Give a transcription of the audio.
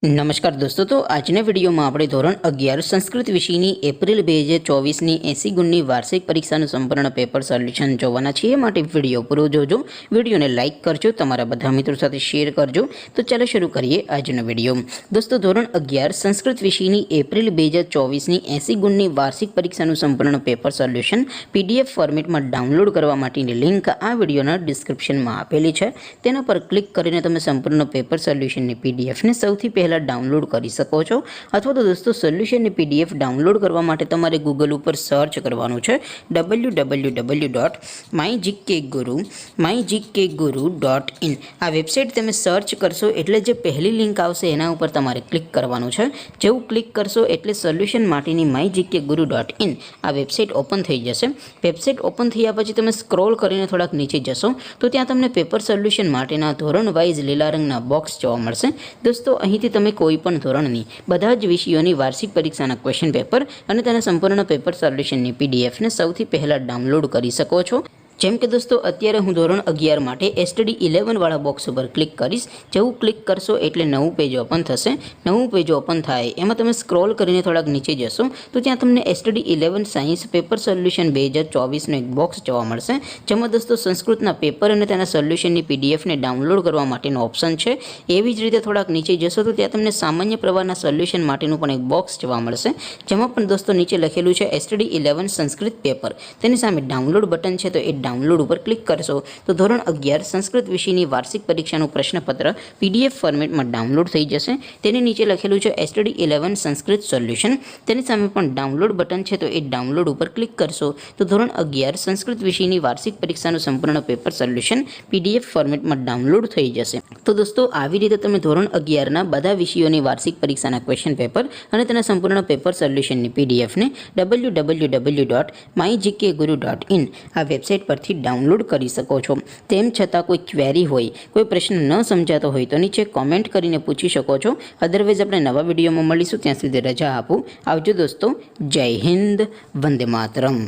नमस्कार दोस्तों, तो આજના વિડીયોમાં આપણે ધોરણ 11 સંસ્કૃત વિષયની એપ્રિલ 2024ની 80 ગુણની વાર્ષિક પરીક્ષાનું સંપૂર્ણ પેપર સોલ્યુશન જોવાના છીએ। માટે વિડીયો પૂરો જોજો, વિડીયોને લાઇક કરજો, તમારા બધા મિત્રો સાથે શેર કરજો। તો ચાલો શરૂ કરીએ આજનો વિડીયો। દોસ્તો, ધોરણ 11 સંસ્કૃત વિષયની એપ્રિલ 2024ની 80 ગુણની વાર્ષિક પરીક્ષાનું સંપૂર્ણ પેપર સોલ્યુશન PDF ફોર્મેટમાં ડાઉનલોડ કરવા માટેની લિંક આ વિડીયોના ડિસ્ક્રિપ્શનમાં આપેલી છે। તેના પર ક્લિક કરીને તમે સંપૂર્ણ પેપર સોલ્યુશનની PDFને સૌથી પહેલા डाउनलॉड कर सको छो। अथवा तो दोस्तों सोल्यूशन ने PDF डाउनलॉड करवा माटे तमारे गूगल पर सर्च करवानुं छे www.mygkguru.in। आ वेबसाइट तमे सर्च करशो एटले जे पहली लिंक आवशे एना उपर तमारे क्लिक करवानुं छे। जेवुं क्लिक करशो एटले सोल्यूशन माटेनी mygkguru.in आ वेबसाइट ओपन थई जशे। वेबसाइट ओपन थया पछी तमे स्क्रॉल करीने थोड़ाक नीचे जशो तो त्यां तमने पेपर सोल्यूशन माटेना धोरण वाइज लीला रंगना बॉक्स जोवा मळशे। दोस्तों, અહીંથી તમે કોઈ પણ ધોરણની બધા જ વિષયોની વાર્ષિક પરીક્ષાના ક્વેશ્ચન પેપર અને તેના સંપૂર્ણ પેપર સોલ્યુશનની પીડીએફને સૌથી પહેલાં ડાઉનલોડ કરી શકો છો। જેમ કે દોસ્તો, અત્યારે હું ધોરણ 11 માટે STD 11 વાળા બોક્સ ઉપર ક્લિક કરીશ। જેવું ક્લિક કરશો એટલે નવું પેજ ઓપન થશે। નવું પેજ ઓપન થાય એમાં તમે સ્ક્રોલ કરીને થોડાક નીચે જશો તો ત્યાં તમને STD 11 સાયન્સ પેપર સોલ્યુશન 2024નો એક બોક્સ જોવા મળશે, જેમાં દોસ્તો સંસ્કૃતના પેપર અને તેના સોલ્યુશનની પીડીએફને ડાઉનલોડ કરવા માટેનો ઓપ્શન છે। એવી જ રીતે થોડાક નીચે જશો તો ત્યાં તમને સામાન્ય પ્રવાહના સોલ્યુશન માટેનું પણ એક બોક્સ જોવા મળશે, જેમાં પણ દોસ્તો નીચે લખેલું છે STD 11 સંસ્કૃત પેપર। તેની સામે ડાઉનલોડ બટન છે, તો એ डाउनलॉड पर क्लिक करशो तो धोरण 11 संस्कृत विषयनी वार्षिक परीक्षाનું प्रश्नपत्र PDF फॉर्मेट में डाउनलॉड थई जशे। तेनी नीचे लखेलुं छे STD 11 संस्कृत सोल्यूशन। तेनी सामे पण डाउनलॉड बटन छे, तो ए डाउनलॉड पर क्लिक करशो तो धोरण 11 संस्कृत विषयनी वार्षिक परीक्षाનું संपूर्ण पेपर सोल्यूशन PDF फॉर्मेट में डाउनलॉड थई जशे। तो दोस्तों, આવી રીતે તમે ધોરણ 11 ના બધા વિષયોની વાર્ષિક પરીક્ષાના ક્વેશ્ચન પેપર અને તેના સંપૂર્ણ પેપર સોલ્યુશનની PDF ને www.mygkguru.in આ વેબસાઇટ પર डाउनलॉड कर सको छो। तेम छतां कोई क्वेरी होय, कोई प्रश्न न समजातो होय तो नीचे कॉमेंट करीने पूछी शको छो। अदरवाइज आपणे नवा विडियोमां मळीशुं, त्यां सुधी रजा आपो। आवजो दोस्तों। जय हिंद, वंदे मातरम।